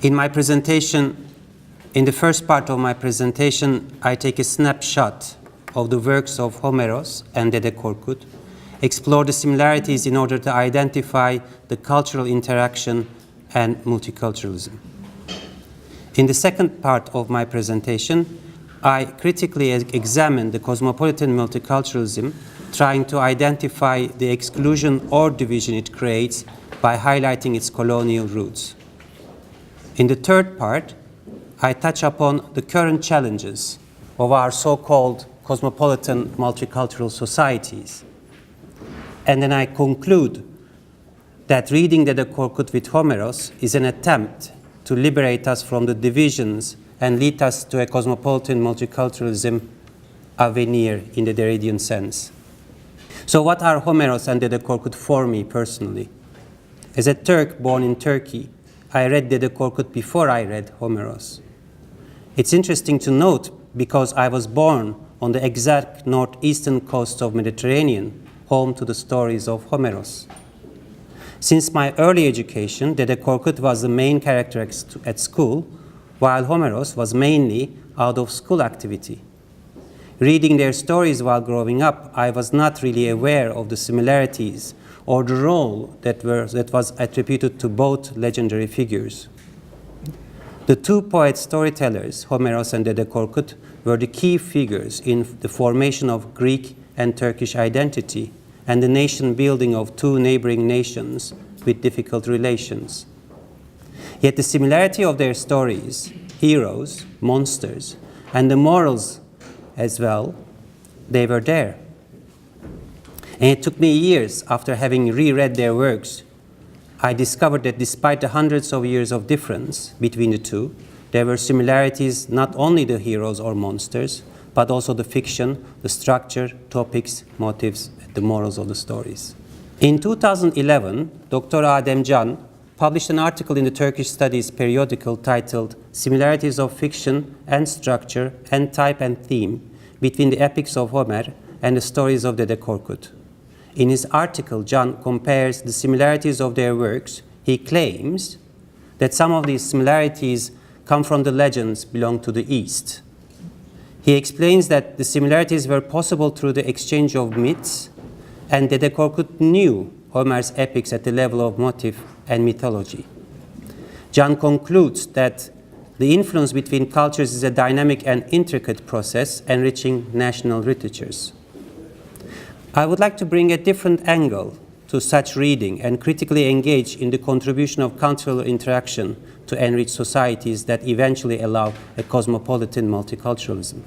In my presentation, in the first part of my presentation, I take a snapshot of the works of Homeros and Dede Korkut, explore the similarities in order to identify the cultural interaction and multiculturalism. In the second part of my presentation, I critically examine the cosmopolitan multiculturalism, trying to identify the exclusion or division it creates by highlighting its colonial roots. In the third part, I touch upon the current challenges of our so-called cosmopolitan multicultural societies. And then I conclude that reading Dede Korkut with Homeros is an attempt to liberate us from the divisions and lead us to a cosmopolitan multiculturalism avenir in the Derridian sense. So what are Homeros and Dede Korkut for me personally? As a Turk born in Turkey, I read Dede Korkut before I read Homeros. It's interesting to note because I was born on the exact northeastern coast of Mediterranean, home to the stories of Homeros. Since my early education, Dede Korkut was the main character at school, while Homeros was mainly out-of-school activity. Reading their stories while growing up, I was not really aware of the similarities or the role that was attributed to both legendary figures. The two poet storytellers, Homeros and Dede Korkut, were the key figures in the formation of Greek and Turkish identity and the nation building of two neighboring nations with difficult relations. Yet the similarity of their stories, heroes, monsters, and the morals as well, they were there. And it took me years after having reread their works, I discovered that despite the hundreds of years of difference between the two, there were similarities not only the heroes or monsters, but also the fiction, the structure, topics, motives, the morals of the stories. In 2011, Dr. Adem Can published an article in the Turkish Studies periodical titled Similarities of Fiction and Structure and Type and Theme between the Epics of Homer and the Stories of Dede Korkut. In his article, Can compares the similarities of their works. He claims that some of these similarities come from the legends belong to the East. He explains that the similarities were possible through the exchange of myths, and Dede Korkut knew Homer's epics at the level of motif and mythology. Can concludes that the influence between cultures is a dynamic and intricate process enriching national literatures. I would like to bring a different angle to such reading and critically engage in the contribution of cultural interaction to enrich societies that eventually allow a cosmopolitan multiculturalism.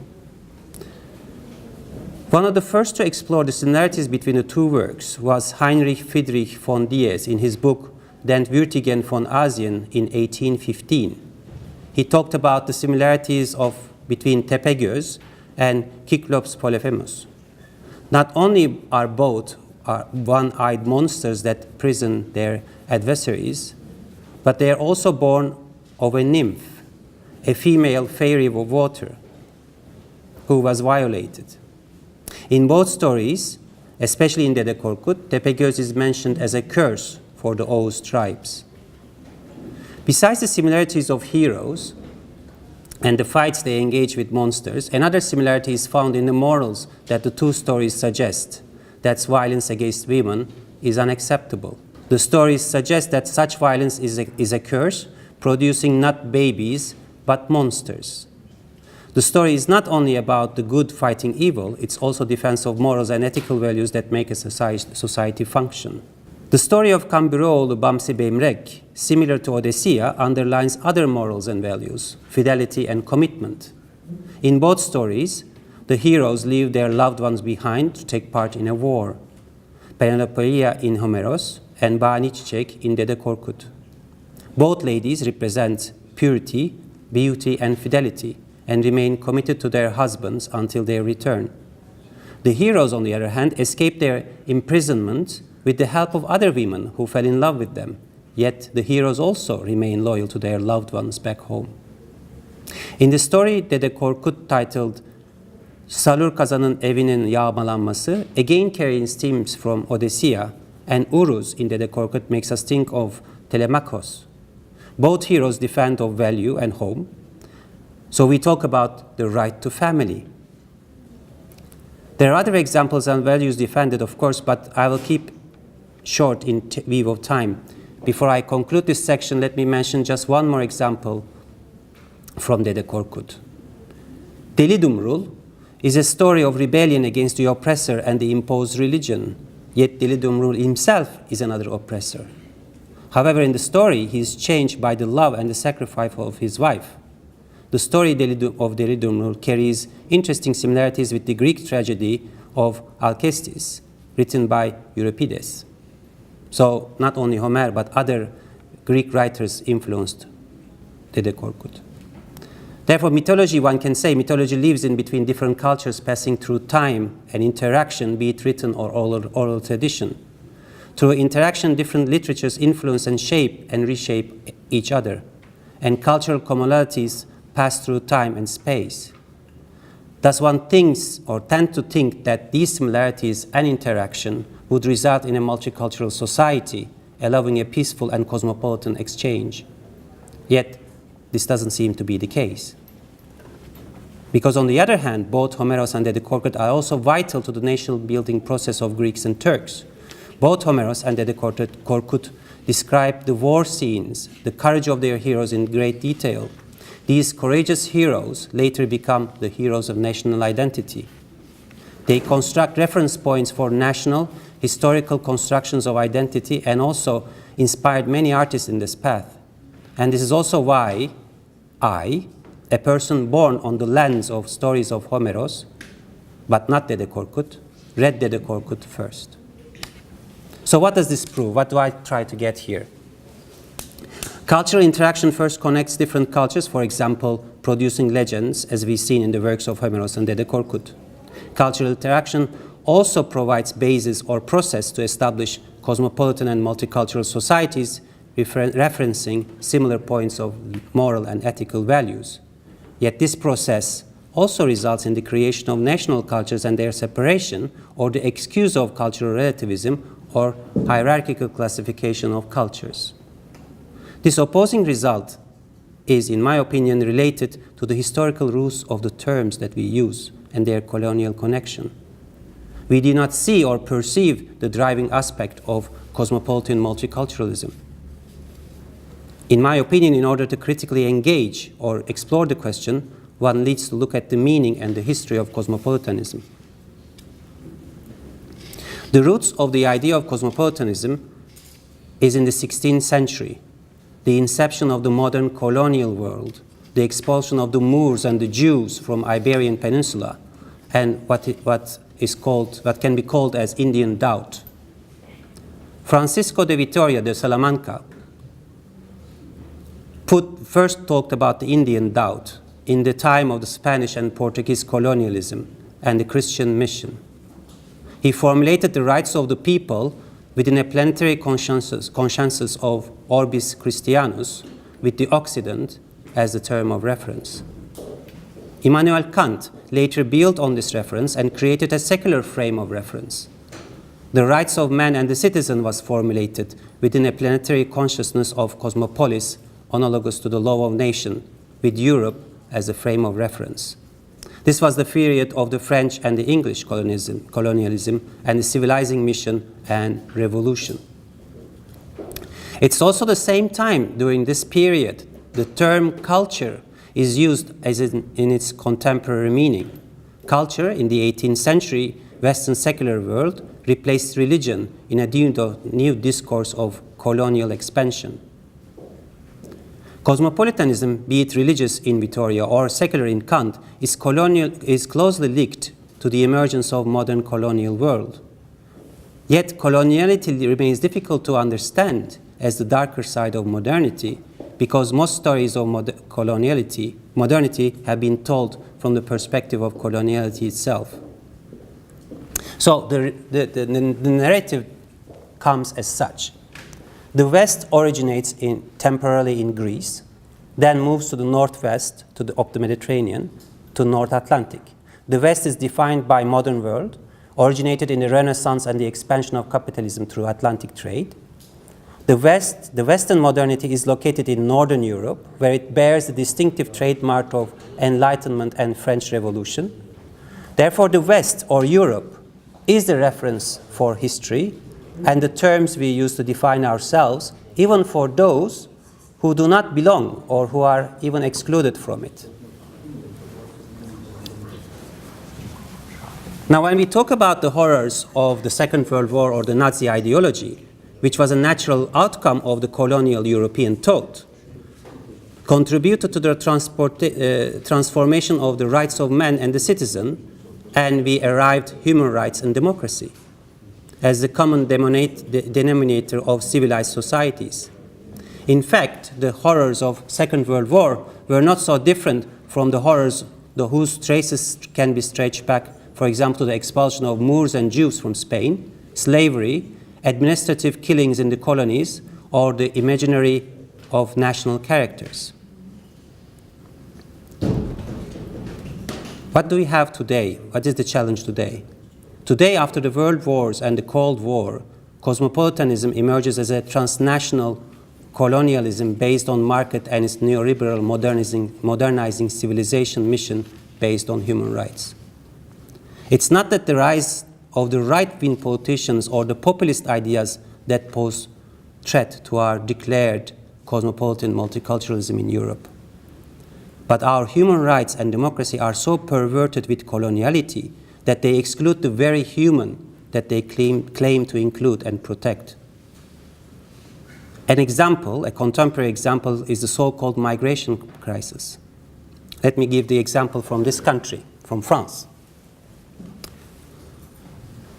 One of the first to explore the similarities between the two works was Heinrich Friedrich von Diez in his book Den Würdigen von Asien in 1815. He talked about the similarities between Tepegöz and Kyklops Polyphemus. Not only are both one-eyed monsters that prison their adversaries, but they are also born of a nymph, a female fairy of water, who was violated. In both stories, especially in Dede Korkut, Tepegöz is mentioned as a curse for the Oğuz tribes. Besides the similarities of heroes and the fights they engage with monsters, another similarity is found in the morals that the two stories suggest, that violence against women is unacceptable. The stories suggest that such violence is a curse, producing not babies, but monsters. The story is not only about the good fighting evil, it's also defense of morals and ethical values that make a society function. The story of Kambiroğlu Bamsi Bemrek, similar to Odysseia, underlines other morals and values, fidelity and commitment. In both stories, the heroes leave their loved ones behind to take part in a war. Penelopeia in Homeros and Bani Çiçek in Dede Korkut. Both ladies represent purity, beauty, and fidelity, and remain committed to their husbands until their return. The heroes, on the other hand, escape their imprisonment with the help of other women who fell in love with them, yet the heroes also remain loyal to their loved ones back home. In the story Dede Korkut titled Salur Kazan'ın evinin yağmalanması again carries themes from Odysseia, and Uruz in Dede Korkut makes us think of Telemachus. Both heroes defend of value and home. So we talk about the right to family. There are other examples and values defended, of course, but I will keep short in view of time. Before I conclude this section, let me mention just one more example from Dede Korkut. Deli Dumrul is a story of rebellion against the oppressor and the imposed religion, yet Deli Dumrul himself is another oppressor. However, in the story, he is changed by the love and the sacrifice of his wife. The story of Deli Dumrul carries interesting similarities with the Greek tragedy of Alcestis, written by Euripides. So not only Homer, but other Greek writers influenced Dede Korkut. Therefore, mythology, one can say, mythology lives in between different cultures passing through time and interaction, be it written or oral tradition. Through interaction, different literatures influence and shape and reshape each other, and cultural commonalities pass through time and space. Thus, one thinks or tends to think that these similarities and interaction would result in a multicultural society, allowing a peaceful and cosmopolitan exchange. Yet, this doesn't seem to be the case. Because on the other hand, both Homeros and Dede Korkut are also vital to the nation-building process of Greeks and Turks. Both Homeros and Dede Korkut describe the war scenes, the courage of their heroes in great detail. These courageous heroes later become the heroes of national identity. They construct reference points for national, historical constructions of identity and also inspired many artists in this path. And this is also why I, a person born on the lens of stories of Homeros, but not Dede Korkut, read Dede Korkut first. So what does this prove? What do I try to get here? Cultural interaction first connects different cultures, for example, producing legends, as we've seen in the works of Homeros and Dede Korkut. Cultural interaction also provides basis or process to establish cosmopolitan and multicultural societies, referencing similar points of moral and ethical values. Yet this process also results in the creation of national cultures and their separation, or the excuse of cultural relativism or hierarchical classification of cultures. This opposing result is, in my opinion, related to the historical roots of the terms that we use and their colonial connection. We do not see or perceive the driving aspect of cosmopolitan multiculturalism. In my opinion, in order to critically engage or explore the question, one needs to look at the meaning and the history of cosmopolitanism. The roots of the idea of cosmopolitanism is in the 16th century, the inception of the modern colonial world, the expulsion of the Moors and the Jews from Iberian Peninsula, and what can be called as Indian doubt. Francisco de Vitoria de Salamanca first talked about the Indian doubt in the time of the Spanish and Portuguese colonialism and the Christian mission. He formulated the rights of the people within a planetary consciences of Orbis Christianus, with the Occident as the term of reference. Immanuel Kant later built on this reference and created a secular frame of reference. The rights of man and the citizen was formulated within a planetary consciousness of cosmopolis, analogous to the law of nation, with Europe as a frame of reference. This was the period of the French and the English colonialism and the civilizing mission and revolution. It's also the same time during this period the term culture is used as in its contemporary meaning. Culture in the 18th century Western secular world replaced religion in a new discourse of colonial expansion. Cosmopolitanism, be it religious in Vitoria or secular in Kant, is closely linked to the emergence of modern colonial world. Yet coloniality remains difficult to understand as the darker side of modernity, because most stories of modernity have been told from the perspective of coloniality itself. So the narrative comes as such. The West originates temporarily in Greece, then moves to the northwest of the Mediterranean, to North Atlantic. The West is defined by modern world, originated in the Renaissance and the expansion of capitalism through Atlantic trade. The Western modernity is located in Northern Europe, where it bears the distinctive trademark of Enlightenment and French Revolution. Therefore, the West, or Europe, is the reference for history and the terms we use to define ourselves, even for those who do not belong or who are even excluded from it. Now, when we talk about the horrors of the Second World War or the Nazi ideology, which was a natural outcome of the colonial European thought, contributed to the transformation of the rights of man and the citizen, and we arrived human rights and democracy as the common denominator of civilized societies. In fact, the horrors of Second World War were not so different from the horrors whose traces can be stretched back, for example, to the expulsion of Moors and Jews from Spain, slavery, administrative killings in the colonies, or the imaginary of national characters. What do we have today? What is the challenge today? Today, after the World Wars and the Cold War, cosmopolitanism emerges as a transnational colonialism based on market and its neoliberal modernizing civilization mission based on human rights. It's not that the rise of the right-wing politicians or the populist ideas that pose threat to our declared cosmopolitan multiculturalism in Europe. But our human rights and democracy are so perverted with coloniality that they exclude the very human that they claim to include and protect. An example, a contemporary example, is the so-called migration crisis. Let me give the example from this country, from France.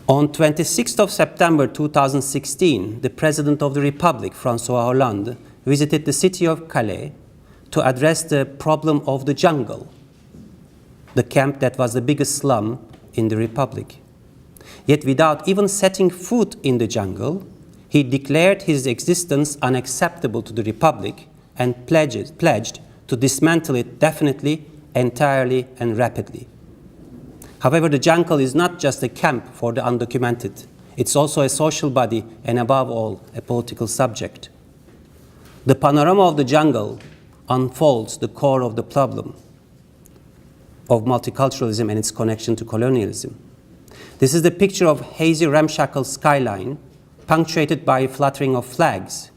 On 26th of September 2016, the President of the Republic, François Hollande, visited the city of Calais to address the problem of the jungle, the camp that was the biggest slum in the Republic. Yet without even setting foot in the jungle, he declared his existence unacceptable to the Republic and pledged to dismantle it definitely, entirely, and rapidly. However, the jungle is not just a camp for the undocumented. It's also a social body and, above all, a political subject. The panorama of the jungle unfolds the core of the problem of multiculturalism and its connection to colonialism. This is the picture of hazy ramshackle skyline, punctuated by fluttering of flags,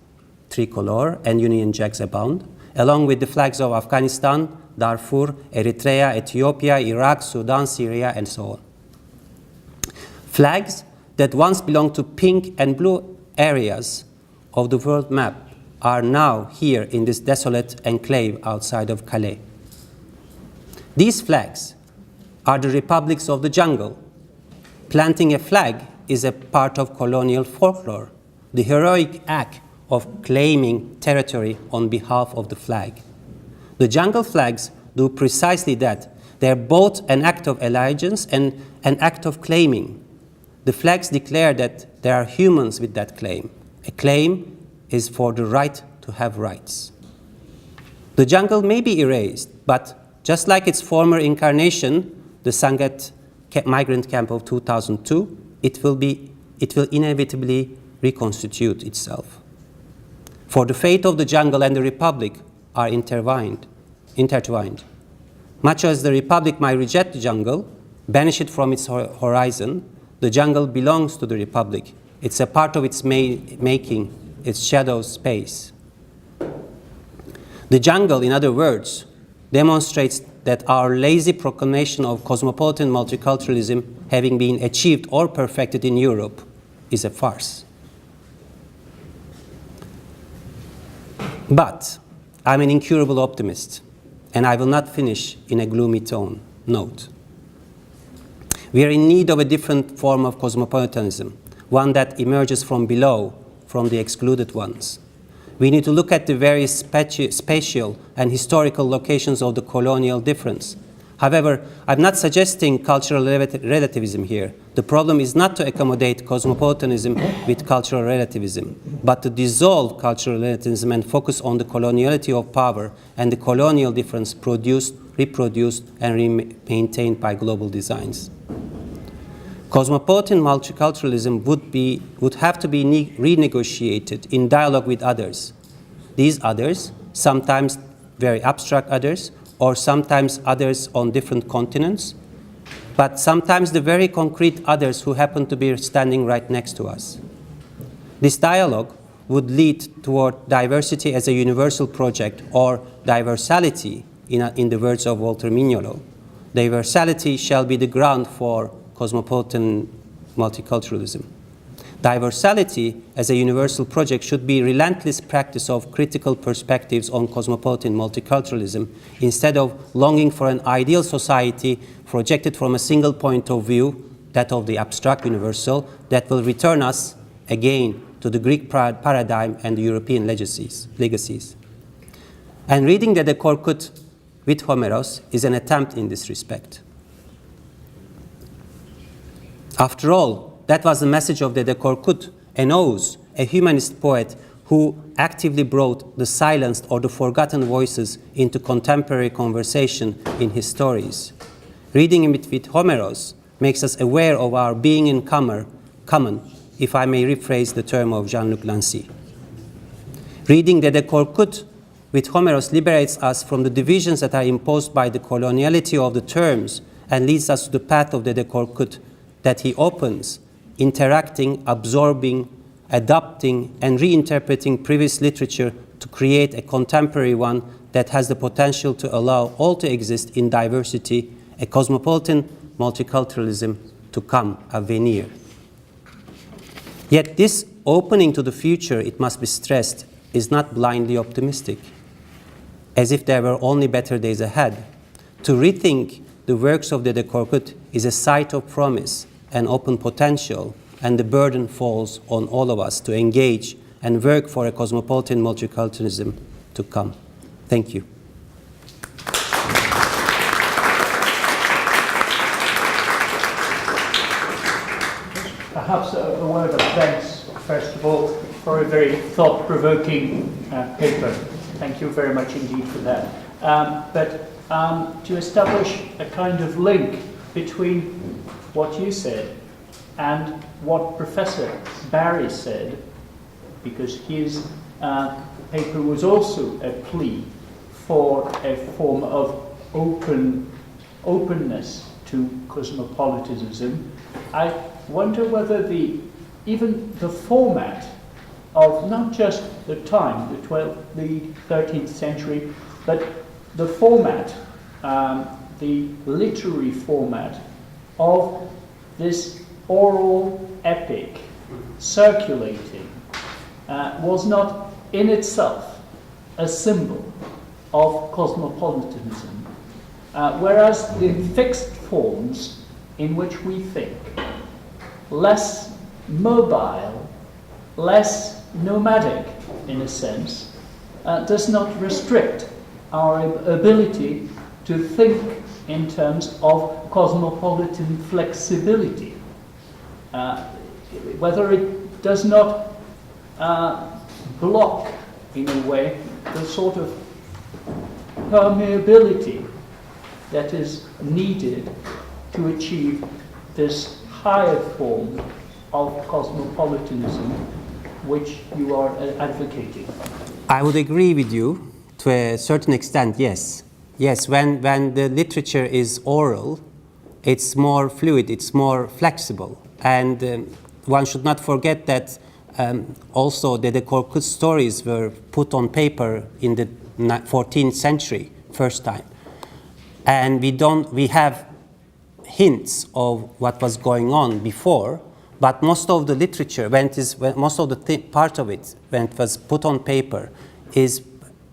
tricolor and Union Jacks abound, along with the flags of Afghanistan, Darfur, Eritrea, Ethiopia, Iraq, Sudan, Syria, and so on. Flags that once belonged to pink and blue areas of the world map are now here in this desolate enclave outside of Calais. These flags are the republics of the jungle. Planting a flag is a part of colonial folklore, the heroic act of claiming territory on behalf of the flag. The jungle flags do precisely that. They are both an act of allegiance and an act of claiming. The flags declare that there are humans with that claim. A claim is for the right to have rights. The jungle may be erased, but just like its former incarnation, the Sangat migrant camp of 2002, it will inevitably reconstitute itself. For the fate of the jungle and the Republic are intertwined. Much as the Republic might reject the jungle, banish it from its horizon, the jungle belongs to the Republic. It's a part of its making, its shadow space. The jungle, in other words, demonstrates that our lazy proclamation of cosmopolitan multiculturalism having been achieved or perfected in Europe is a farce. But I'm an incurable optimist, and I will not finish in a gloomy note. We are in need of a different form of cosmopolitanism, one that emerges from below, from the excluded ones. We need to look at the various spatial and historical locations of the colonial difference. However, I'm not suggesting cultural relativism here. The problem is not to accommodate cosmopolitanism with cultural relativism, but to dissolve cultural relativism and focus on the coloniality of power and the colonial difference produced, reproduced, and maintained by global designs. Cosmopolitan multiculturalism would have to be renegotiated in dialogue with others. These others, sometimes very abstract others, or sometimes others on different continents, but sometimes the very concrete others who happen to be standing right next to us. This dialogue would lead toward diversity as a universal project, or diversality, in the words of Walter Mignolo. Diversality shall be the ground for cosmopolitan multiculturalism. Diversality as a universal project should be a relentless practice of critical perspectives on cosmopolitan multiculturalism, instead of longing for an ideal society projected from a single point of view, that of the abstract universal, that will return us again to the Greek paradigm and the European legacies. And reading Dede Korkut with Homeros is an attempt in this respect. After all, that was the message of Dede Korkut, an Oğuz, a humanist poet who actively brought the silenced or the forgotten voices into contemporary conversation in his stories. Reading it with Homeros makes us aware of our being in common, if I may rephrase the term of Jean-Luc Nancy. Reading Dede Korkut with Homeros liberates us from the divisions that are imposed by the coloniality of the terms and leads us to the path of Dede Korkut that he opens, interacting, absorbing, adapting, and reinterpreting previous literature to create a contemporary one that has the potential to allow all to exist in diversity, a cosmopolitan multiculturalism to come, a venir. Yet this opening to the future, it must be stressed, is not blindly optimistic, as if there were only better days ahead. To rethink the works of Dede Korkut is a site of promise and open potential, and the burden falls on all of us to engage and work for a cosmopolitan multiculturalism to come. Thank you. Perhaps a word of thanks, first of all, for a very thought-provoking paper. Thank you very much indeed for that. But to establish a kind of link between what you said and what Professor Barry said, because his paper was also a plea for a form of openness to cosmopolitanism. I wonder whether even the format of not just the time, the 13th century, but the format, the literary format of this oral epic circulating was not in itself a symbol of cosmopolitanism, whereas the fixed forms in which we think, less mobile, less nomadic in a sense, does not restrict our ability to think in terms of cosmopolitan flexibility, whether it does not block, in a way, the sort of permeability that is needed to achieve this higher form of cosmopolitanism which you are advocating. I would agree with you to a certain extent, yes. Yes, when the literature is oral, it's more fluid, it's more flexible. And one should not forget that also the Dede Korkut stories were put on paper in the 14th century, first time. And we have hints of what was going on before, but most of the literature, most of the part of it, when it was put on paper, is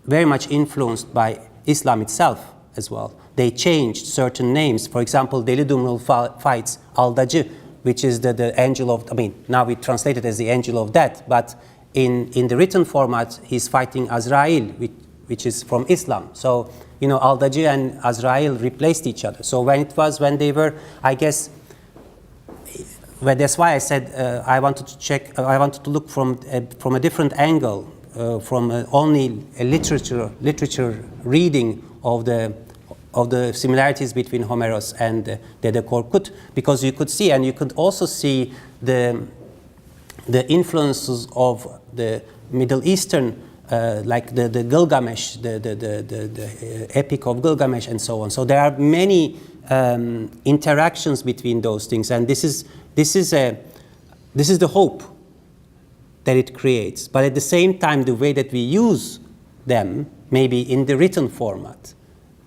very much influenced by Islam itself as well. They changed certain names. For example, Deli Dumrul fights Aldacı, which is the angel of, now we translate it as the angel of death, but in the written format, he's fighting Azrael, which is from Islam. So, Aldacı and Azrael replaced each other. So when they were, I guess, well, that's why I said I wanted to look from a different angle, from only a literature reading of the of the similarities between Homeros and Dede Korkut, because you could see, and you could also see the influences of the Middle Eastern, like the Gilgamesh, the epic of Gilgamesh, and so on. So there are many interactions between those things, and this is the hope that it creates. But at the same time, the way that we use them, maybe in the written format,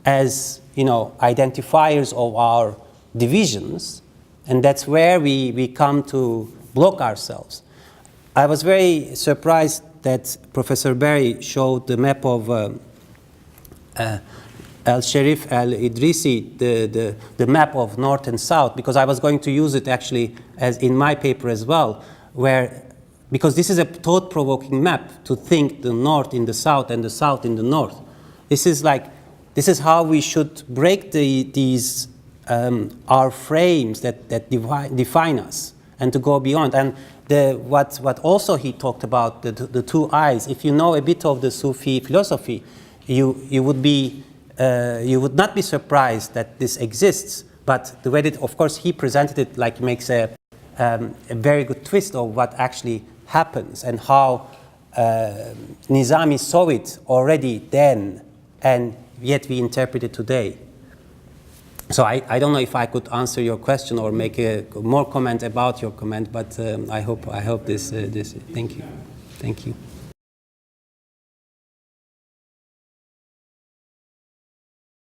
as identifiers of our divisions, and that's where we come to block ourselves. I was very surprised that Professor Barry showed the map of El-Sharif Al-Idrisi, the map of North and South, because I was going to use it actually as in my paper as well, because this is a thought-provoking map to think the North in the South and the South in the North. This is how we should break these our frames that define us, and to go beyond. And what also he talked about, the two eyes. If you know a bit of the Sufi philosophy, you would not be surprised that this exists. But the way that, of course, he presented it, like, makes a very good twist of what actually happens, and how Nizami saw it already then, and yet we interpret it today. So I don't know if I could answer your question or make a more comment about your comment, but I hope this. Thank you.